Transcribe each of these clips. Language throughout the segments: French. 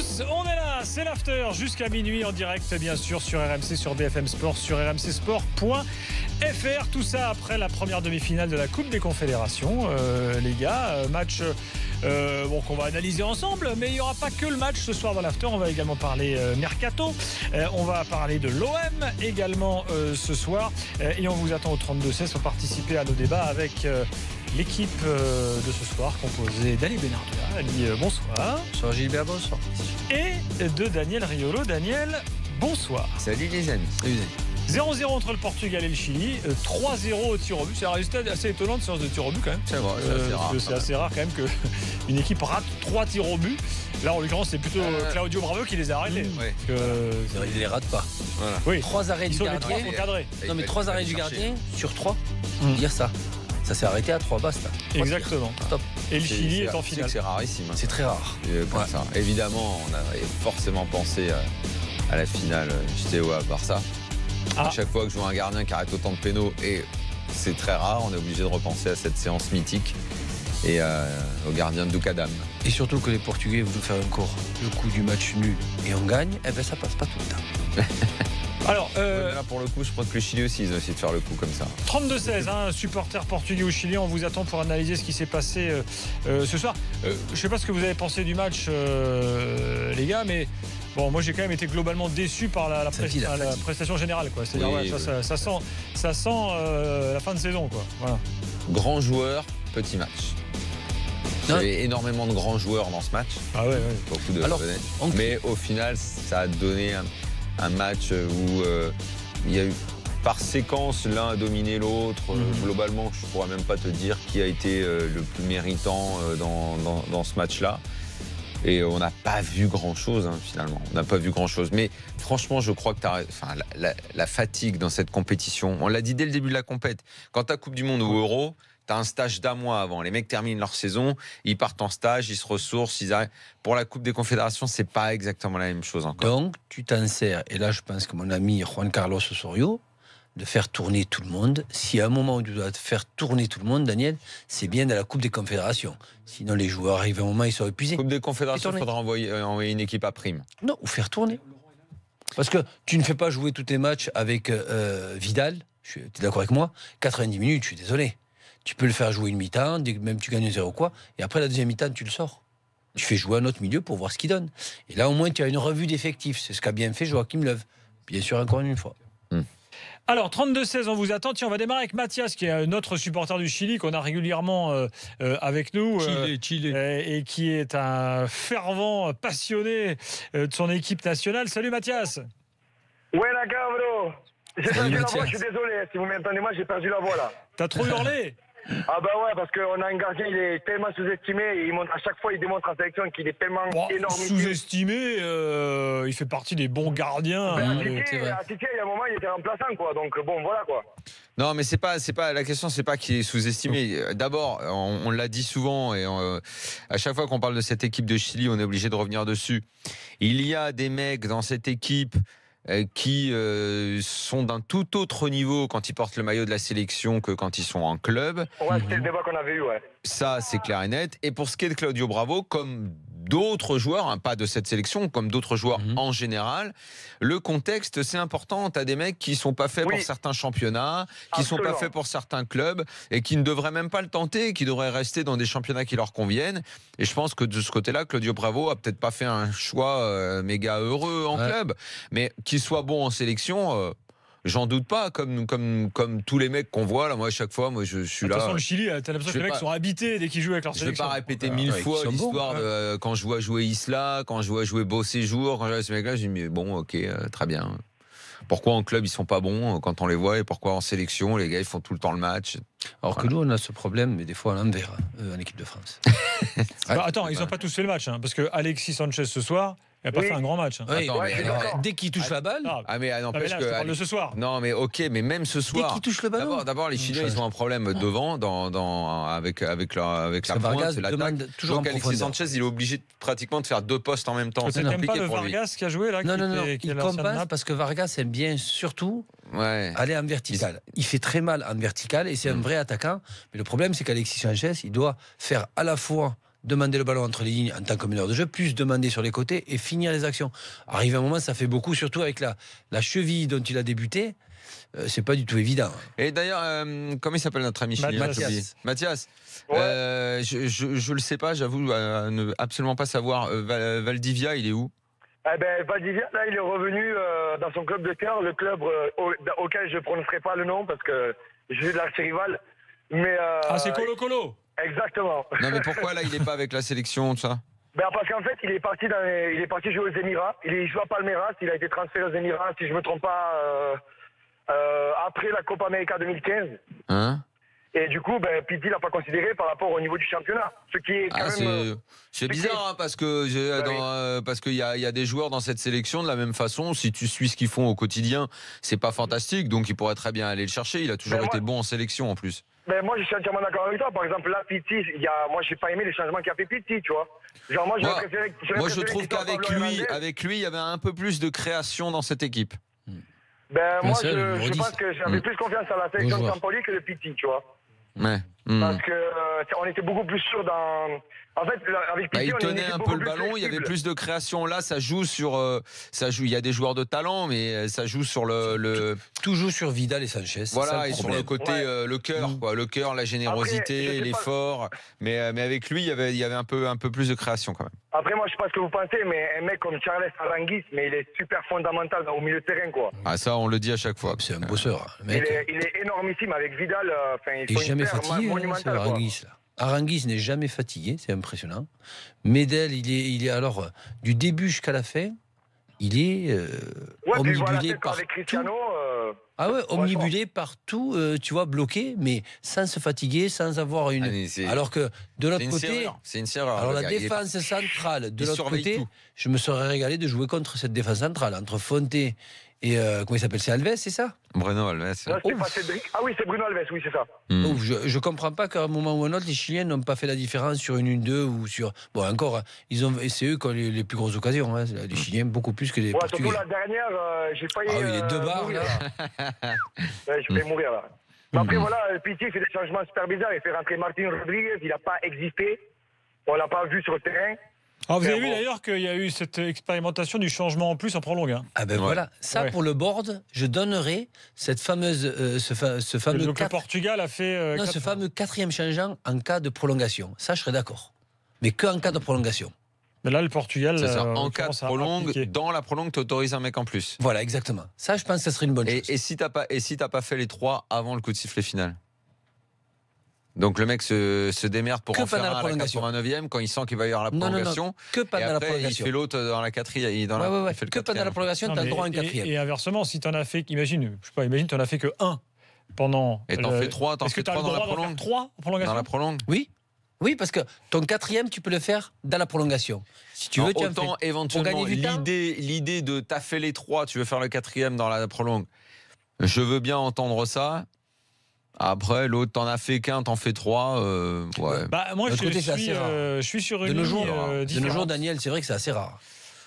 tous, on est là, c'est l'after jusqu'à minuit en direct bien sûr sur RMC, sur BFM Sport, sur rmcsport.fr. Tout ça après la première demi-finale de la Coupe des Confédérations, les gars. Match qu'on va analyser ensemble, mais il n'y aura pas que le match ce soir dans l'after. On va également parler Mercato, on va parler de l'OM également ce soir. Et on vous attend au 32-16 pour participer à nos débats avec l'équipe de ce soir composée d'Ali Benardua. Ali, bonsoir. Bonsoir Gilbert, bonsoir. Et de Daniel Riolo. Daniel, bonsoir. Salut les amis. Salut les amis. 0-0 entre le Portugal et le Chili, 3-0 au tir au but. C'est un résultat assez étonnant de séance de tir au but quand même. C'est vrai, c'est assez rare. C'est assez rarh quand même qu'une équipe rate 3 tirs au but. Là, en l'occurrence, c'est plutôt Claudio Bravo qui les a arrêtés. Ouais. Il les rate pas. Voilà. Oui. 3 arrêts Ils du sont les gardien. 3 encadrés. Non mais 3 arrêts du gardien sur 3. Mm. Dire ça. Ça s'est arrêté à 3 basses là. Exactement. Top. Et le Chili est en finale. C'est rarissime. C'est très rare. Comme ça. Évidemment, on avait forcément pensé à la finale Barça. À chaque fois que je vois un gardien qui arrête autant de pénaux, et c'est très rare, on est obligé de repenser à cette séance mythique et au gardien de Doucadam. Et surtout que les Portugais voulaient faire encore le coup du match nul et on gagne, eh ben ça passe pas tout le temps. Alors, Là pour le coup, je crois que le Chili aussi, ils ont essayé de faire le coup comme ça. 32-16, supporter portugais au Chili. On vous attend pour analyser ce qui s'est passé ce soir. Je ne sais pas ce que vous avez pensé du match, les gars, mais bon, moi j'ai quand même été globalement déçu par la prestation générale, quoi. C'est-à-dire, oui, ça sent la fin de saison, quoi. Voilà. Grand joueur, petit match. Il y avait énormément de grands joueurs dans ce match. Ah ouais. Beaucoup de Alors, vedettes. Mais au final, ça a donné un match où il y a eu par séquence, l'un a dominé l'autre. Globalement, je ne pourrais même pas te dire qui a été le plus méritant dans ce match-là. Et on n'a pas vu grand-chose, finalement. On n'a pas vu grand-chose. Mais franchement, je crois que la fatigue dans cette compétition, on l'a dit dès le début de la compète, quand tu as Coupe du Monde ou Euro, tu as un stage d'un mois avant. Les mecs terminent leur saison, ils partent en stage, ils se ressourcent, ils arrêtent. Pour la Coupe des Confédérations, c'est pas exactement la même chose encore. Donc, tu t'en sers, et là je pense que mon ami Juan Carlos Osorio, de faire tourner tout le monde. Si à un moment où tu dois faire tourner tout le monde, Daniel, c'est bien dans la Coupe des Confédérations. Sinon, les joueurs arrivent à un moment, ils sont épuisés. Coupe des Confédérations, il faudra envoyer une équipe à prime. Non, ou faire tourner. Parce que tu ne fais pas jouer tous tes matchs avec Vidal, tu es d'accord avec moi, 90 minutes, je suis désolé. Tu peux le faire jouer une mi-temps, même tu gagnes 0 quoi, et après la deuxième mi-temps, tu le sors. Tu fais jouer un autre milieu pour voir ce qu'il donne. Et là, au moins, tu as une revue d'effectifs. C'est ce qu'a bien fait Joachim Löw. Bien sûr, encore une fois. Alors, 32-16, on vous attend. Tiens, on va démarrer avec Mathias, qui est notre supporter du Chili, qu'on a régulièrement avec nous. Chili. Et qui est un fervent passionné de son équipe nationale. Salut Mathias. Buena cabro. J'ai perdu la voix, je suis désolé. Si vous m'entendez moi, j'ai perdu la voix là. T'as trop hurlé. Ah bah ouais, parce qu'on a un gardien, il est tellement sous-estimé. Et à chaque fois, il démontre en sélection qu'il est tellement énorme. Sous-estimé, il fait partie des bons gardiens. À Titi, il y a un moment, il était remplaçant, quoi. Donc bon, voilà quoi. Non, mais c'est pas la question, c'est pas qu'il est sous-estimé. D'abord, on l'a dit souvent, et à chaque fois qu'on parle de cette équipe de Chili, on est obligé de revenir dessus. Il y a des mecs dans cette équipe qui sont d'un tout autre niveau quand ils portent le maillot de la sélection que quand ils sont en club. Ouais, c'était le débat qu'on avait eu, ouais. Ça, c'est clair et net. Et pour ce qui est de Claudio Bravo, comme d'autres joueurs, pas de cette sélection, comme d'autres joueurs en général, le contexte, c'est important. Tu as des mecs qui sont pas faits pour certains championnats, qui sont pas faits pour certains clubs, et qui ne devraient même pas le tenter, qui devraient rester dans des championnats qui leur conviennent. Et je pense que de ce côté-là, Claudio Bravo a peut-être pas fait un choix méga heureux en club, mais qu'il soit bon en sélection... J'en doute pas, comme tous les mecs qu'on voit là. Moi, à chaque fois, je suis là. De toute façon, le Chili, t'as l'impression que les mecs sont habités dès qu'ils jouent avec leur sélection. Je vais pas répéter 1000 fois l'histoire de quand je vois jouer Isla, quand je vois jouer Beau Séjour, quand je vois ces mecs-là, je dis mais bon, ok, très bien. Pourquoi en club ils sont pas bons quand on les voit, et pourquoi en sélection les gars ils font tout le temps le match? Alors que nous on a ce problème, mais des fois à l'envers, en équipe de France. Attends, ils ont pas tous fait le match, parce que Alexis Sanchez ce soir. Il n'a pas fait un grand match. Oui, dès qu'il touche la balle. Mais n'empêche que. Je parle de ce soir. Non, mais ok, mais même ce soir. Dès qu'il touche le ballon. D'abord, les Chiliens, ils ont un problème devant, avec la pointe, l'attaque. Donc Alexis Sanchez, il est obligé pratiquement de faire 2 postes en même temps. C'est même pas le Vargas qui a joué là. Non, il compense parce que Vargas aime bien surtout aller en vertical. Il fait très mal en vertical et c'est un vrai attaquant. Mais le problème, c'est qu'Alexis Sanchez, il doit faire à la fois demander le ballon entre les lignes en tant que meneur de jeu, plus demander sur les côtés et finir les actions. Arrive un moment, ça fait beaucoup, surtout avec la cheville dont il a débuté. C'est pas du tout évident. Et d'ailleurs, comment il s'appelle notre ami chilien? Mathias. Ouais. Je le sais pas, j'avoue ne absolument pas savoir. Valdivia, il est où? Eh ben, Valdivia, là, il est revenu dans son club de cœur, le club auquel je ne prononcerai pas le nom parce que je suis de l'archi-rival. Mais, c'est Colo Colo. Exactement. Non, mais pourquoi là, il n'est pas avec la sélection, tout ça? Ben, parce qu'en fait, il est parti jouer aux Émirats. Il joue à Palmeiras, il a été transféré aux Émirats, si je ne me trompe pas, après la Copa América 2015. Hein? Et du coup, Pitti l'a pas considéré par rapport au niveau du championnat. Ce qui est quand même. C'est bizarre, hein, parce que parce qu'il y a des joueurs dans cette sélection de la même façon. Si tu suis ce qu'ils font au quotidien, c'est pas fantastique. Donc il pourrait très bien aller le chercher. Il a toujours été bon en sélection en plus. Mais moi, je suis entièrement d'accord avec toi. Par exemple, là, Pitti, moi, j'ai pas aimé les changements qu'a fait Pitti, tu vois. Genre, moi, je trouve qu'avec lui, il y avait un peu plus de création dans cette équipe. Moi, je pense que j'avais plus confiance à la sélection de Sampoli que de Pitti, tu vois. Ouais. Parce que on était beaucoup plus sûr dans. En fait, avec Pitti, il tenait un peu le ballon, il y avait plus de création. Là, ça joue sur. Il y a des joueurs de talent, mais ça joue sur Tout joue sur Vidal et Sanchez. Voilà, et sur le côté, le cœur, quoi. Le cœur, la générosité, l'effort. Mais avec lui, il y avait un peu plus de création quand même. Après, moi, je sais pas ce que vous pensez, mais un mec comme Charles Aranguis, mais il est super fondamental au milieu de terrain, quoi. Ah, ça, on le dit à chaque fois. C'est un bosseur. Il est énormissime avec Vidal. Il n'est jamais fatigué, Aranguis, là. Aranguis n'est jamais fatigué, c'est impressionnant. Medel, il est alors du début jusqu'à la fin, il est omnibulé par Cristiano. Omnibulé partout, tu vois, bloqué, mais sans se fatiguer, sans avoir une. Alors que de l'autre côté, c'est une serrure. Alors la défense centrale de l'autre côté, je me serais régalé de jouer contre cette défense centrale entre Fonte et comment il s'appelle, c'est Alves, c'est ça? Bruno Alves. Ah oui, c'est Bruno Alves, oui, c'est ça. Je comprends pas qu'à un moment ou un autre, les Chiliens n'ont pas fait la différence sur une 1-2 ou sur. Bon, encore, c'est eux qui ont les plus grosses occasions, hein, les Chiliens, beaucoup plus que les Portugais. Surtout la dernière, j'ai failli. Ah oui, les deux barres, mourir, là. Je vais mourir, là. Mais après, voilà, Pitti fait des changements super bizarres. Il fait rentrer Martin Rodriguez, il n'a pas existé. On l'a pas vu sur le terrain. Alors vous avez vu d'ailleurs qu'il y a eu cette expérimentation du changement en plus en prolongue. Hein. Ah ben voilà, ça pour le board, je donnerais cette fameuse, ce fameux. Donc le Portugal a fait. Ce fameux 4e changeant en cas de prolongation. Ça, je serais d'accord. Mais que en cas de prolongation. Mais là, le Portugal. C'est ça. En cas de prolongue, dans la prolongue, tu autorises un mec en plus. Voilà, exactement. Ça, je pense que ça serait une bonne chose. Et si t'as pas fait les 3 avant le coup de sifflet final? Donc le mec se démerde pour en faire un à la 89e quand il sent qu'il va y avoir la prolongation. Non, que pendant la prolongation. Il fait l'autre dans la 4e. Il fait que pendant la prolongation, tu as le droit à un 4e. Et inversement, si tu en as fait, imagine tu en as fait que 1 pendant. Et t'en fais 3, dans la prolongue. 3 en prolongation. Dans la prolongue. Oui, parce que ton 4e, tu peux le faire dans la prolongation. Si tu veux, tu autant éventuellement l'idée de t'as fait les 3, tu veux faire le 4e dans la prolongue. Je veux bien entendre ça. Après, l'autre, t'en as fait qu'un, t'en fais 3. Ouais. Moi, je suis sur une de nos jours, Daniel, c'est vrai que c'est assez rare.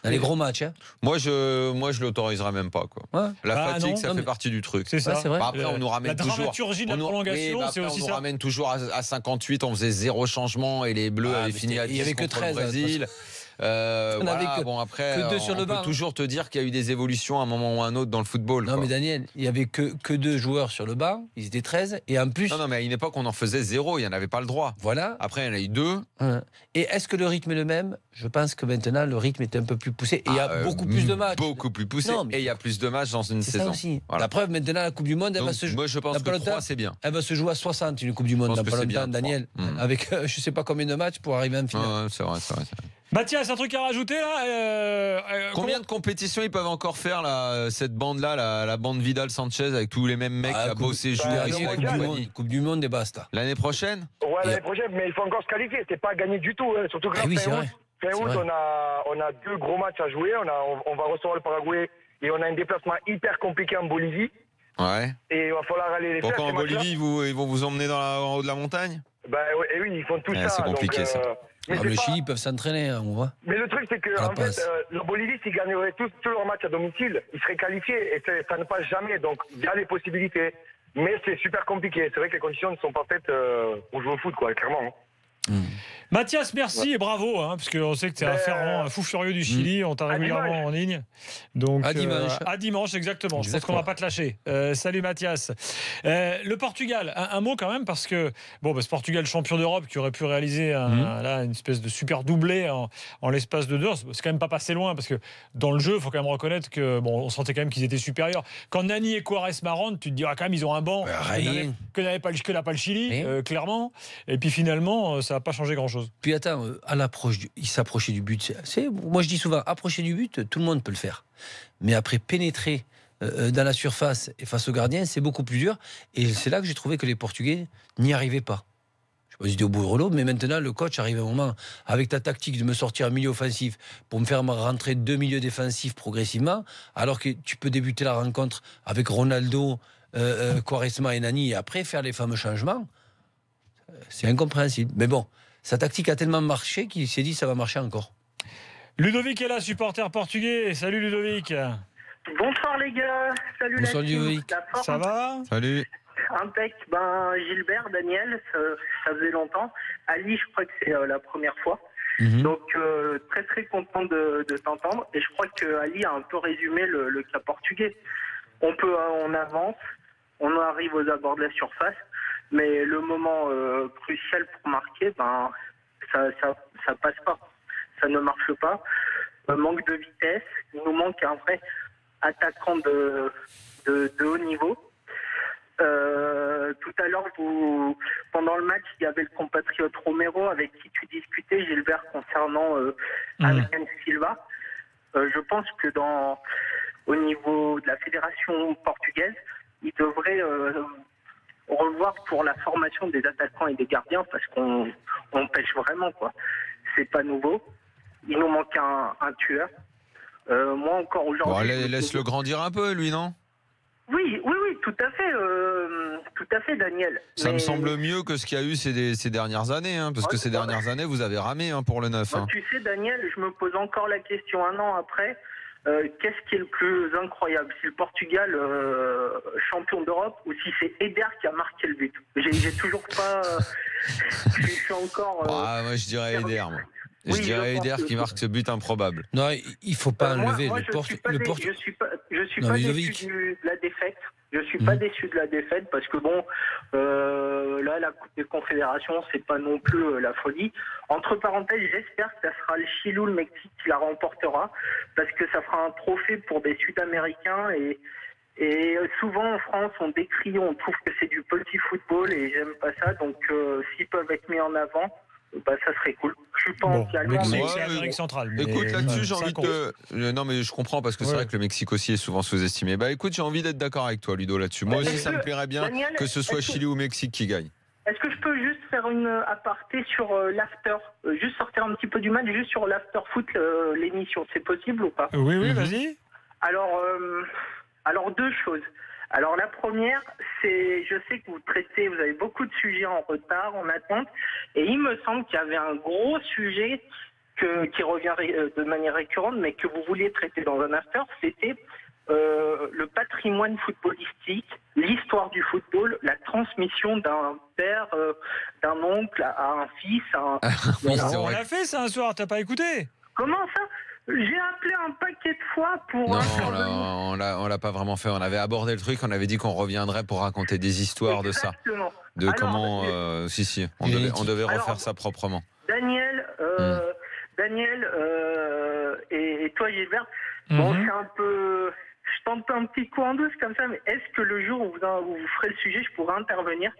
Dans les gros matchs. Hein. Moi, je l'autoriserais même pas. Quoi. Ouais. La fatigue, ça fait partie du truc. C'est ça. C'est vrai. Après, on nous ramène toujours. La dramaturgie de la prolongation, c'est aussi ça. On nous ramène toujours à 58, on faisait 0 changement et les Bleus avaient fini à 10 il y avait que 13 contre le Brésil. Après, que 2 sur on le peut banc. toujours te dire qu'il y a eu des évolutions à un moment ou à un autre dans le football. Non, mais Daniel, il n'y avait que 2 joueurs sur le banc, ils étaient 13, et en plus. Non, mais à une époque, on en faisait 0, il n'y en avait pas le droit. Voilà. Après, il y en a eu 2. Et est-ce que le rythme est le même? Je pense que maintenant, le rythme est un peu plus poussé, et il y a beaucoup plus de matchs. Beaucoup plus poussé, et il y a plus de matchs dans une saison. Ça aussi. Voilà. La preuve, maintenant, la Coupe du Monde, elle va se jouer. Moi, je pense que 3, c'est bien. Elle va se jouer à 60, une Coupe du Monde, dans pas longtemps, Daniel, avec je ne sais pas combien de matchs pour arriver en finale. C'est vrai. Mathias, un truc à rajouter là Combien de compétitions ils peuvent encore faire là, cette bande-là, la bande Vidal-Sanchez avec tous les mêmes mecs à bosser, jouer Coupe du Monde et basta. L'année prochaine? Ouais, l'année prochaine, mais il faut encore se qualifier. C'est pas gagné du tout, hein. Surtout que fin août, on a 2 gros matchs à jouer. On va recevoir le Paraguay et on a un déplacement hyper compliqué en Bolivie. Ouais. Et il va falloir aller les faire. Pourquoi en Bolivie, ils vont vous emmener en haut de la montagne? Oui, ils font tout ça. C'est compliqué ça. Mais le Chili, ils peuvent s'entraîner, on voit. Mais le truc, c'est que en fait, la Bolivie, s'ils gagneraient tous leurs matchs à domicile, ils seraient qualifiés et ça ne passe jamais. Donc, il y a des possibilités. Mais c'est super compliqué. C'est vrai que les conditions ne sont pas faites pour jouer au foot, quoi, clairement. Mathias, merci et bravo, parce qu'on sait que tu es un fervent, un fou furieux du Chili. On t'a régulièrement en ligne. Donc, à dimanche. À dimanche, exactement. Je pense qu'on ne va pas te lâcher. Salut Mathias. Le Portugal, un mot quand même, parce que ce Portugal champion d'Europe qui aurait pu réaliser une espèce de super doublé en l'espace de 2 heures, c'est quand même pas passé loin, parce que dans le jeu, il faut quand même reconnaître que on sentait quand même qu'ils étaient supérieurs. Quand Nani et Quares rentrent, tu te diras quand même ils ont un banc que n'a pas le Chili, clairement. Et puis finalement, ça n'a pas changé grand-chose. Puis attends, à l'approche, il s'approchait du but. Moi je dis souvent, approcher du but, tout le monde peut le faire. Mais après, pénétrer dans la surface et face au gardien, c'est beaucoup plus dur. Et c'est là que j'ai trouvé que les Portugais n'y arrivaient pas. Je ne sais pas si c'était au bout de rouleau, mais maintenant, le coach arrive à un moment, avec ta tactique de me sortir un milieu offensif pour me faire rentrer 2 milieux défensifs progressivement, alors que tu peux débuter la rencontre avec Ronaldo, Quaresma et Nani, et après faire les fameux changements. C'est incompréhensible. Mais bon, sa tactique a tellement marché qu'il s'est dit ça va marcher encore. Ludovic est là, supporter portugais. Salut Ludovic. Bonsoir les gars. Salut. Bonsoir Ludovic. Ça va? Salut. Impec. Gilbert, Daniel, ça faisait longtemps. Ali, je crois que c'est la première fois. Donc très très content de t'entendre. Et je crois que Ali a un peu résumé le cas portugais. On avance, on arrive aux abords de la surface. Mais le moment crucial pour marquer, ça passe pas. Ça ne marche pas. Manque de vitesse. Il nous manque un vrai attaquant de haut niveau. Tout à l'heure, pendant le match, il y avait le compatriote Romero avec qui tu discutais, Gilbert, concernant Adrien Silva. Je pense que au niveau de la fédération portugaise, il devrait revoir pour la formation des attaquants et des gardiens, parce qu'on pêche vraiment, quoi. C'est pas nouveau. Il nous manque un tueur. Moi encore aujourd'hui. Laisse-le grandir un peu, lui, non? Oui, tout à fait, Daniel. Ça me semble mieux que ce qu'il y a eu ces dernières années, parce que ces dernières années, vous avez ramé pour le 9. Tu sais, Daniel, je me pose encore la question un an après. Qu'est-ce qui est le plus incroyable? Si le Portugal champion d'Europe ou si c'est Eder qui a marqué le but? J'ai toujours pas. Je suis encore. Moi, je dirais Eder. Je dirais Eder qui marque ce but improbable. Non, il faut pas enlever je suis pas déçu de la défaite. Je suis pas déçu de la défaite parce que là, la Coupe des Confédérations, c'est pas non plus la folie. Entre parenthèses, j'espère que ça sera le Chili ou le Mexique qui la remportera parce que ça fera un trophée pour des Sud-Américains et souvent en France, on trouve que c'est du petit football et j'aime pas ça. Donc, s'ils peuvent être mis en avant, ça serait cool. Je suis pas anti-allemand, mais c'est Amérique centrale. Écoute, là-dessus, j'ai envie de. Non, mais je comprends parce que c'est vrai que le Mexique aussi est souvent sous-estimé. Écoute, j'ai envie d'être d'accord avec toi, Ludo, là-dessus. Moi aussi, ça me plairait bien, Daniel, que ce soit Chili ou Mexique qui gagne. Est-ce que je peux juste faire une aparté sur l'after, juste sortir un petit peu du match, juste sur l'after foot, l'émission, c'est possible ou pas? Oui, vas-y. Alors 2 choses. Alors la première, c'est, je sais que vous avez beaucoup de sujets en retard, en attente, et il me semble qu'il y avait un gros sujet qui revient de manière récurrente, mais que vous vouliez traiter dans un after, c'était le patrimoine footballistique, l'histoire du football, la transmission d'un père, d'un oncle à un fils. On l'a fait ça un soir, t'as pas écouté? Comment ça? J'ai appelé un paquet de fois pour... Non, on l'a pas vraiment fait. On avait abordé le truc, on avait dit qu'on reviendrait pour raconter des histoires Exactement. de ça. Comment... on devait refaire ça proprement. Daniel, et toi Gilbert, c'est un peu... Je tente un petit coup en douce comme ça, mais est-ce que le jour où vous ferez le sujet, je pourrais intervenir?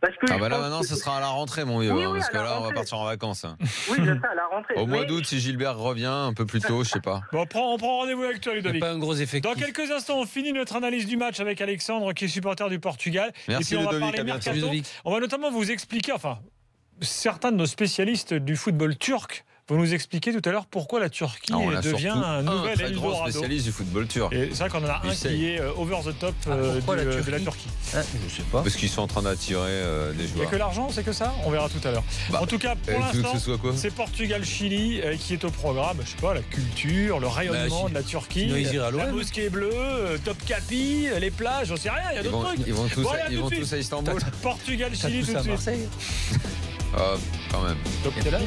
Parce que là maintenant ce sera à la rentrée mon vieux, parce que là on va partir en vacances. Oui, c'est ça, à la rentrée. Au mois d'août, si Gilbert revient un peu plus tôt, je sais pas. On prend rendez-vous avec toi, Ludovic. Pas un gros effectif. Dans quelques instants, on finit notre analyse du match avec Alexandre, qui est supporter du Portugal. Merci, et puis on Ludovic, va parler à bientôt. mercato. On va notamment vous expliquer, certains de nos spécialistes du football turc vont nous expliquer tout à l'heure pourquoi la Turquie devient un nouvel Eldorado. Spécialiste du football turc. Et c'est vrai qu'on en a un qui est over the top de la Turquie. Je sais pas. Parce qu'ils sont en train d'attirer des joueurs. Il n'y a que l'argent, c'est que ça? On verra tout à l'heure. En tout cas, pour l'instant, c'est Portugal-Chili qui est au programme. Je sais pas, la culture, le rayonnement de la Turquie, la mosquée bleue, Top Capi, les plages, j'en sais rien, il y a d'autres trucs. Ils vont tous à Istanbul. Portugal-Chili tout de suite. quand même. Donc t'es là,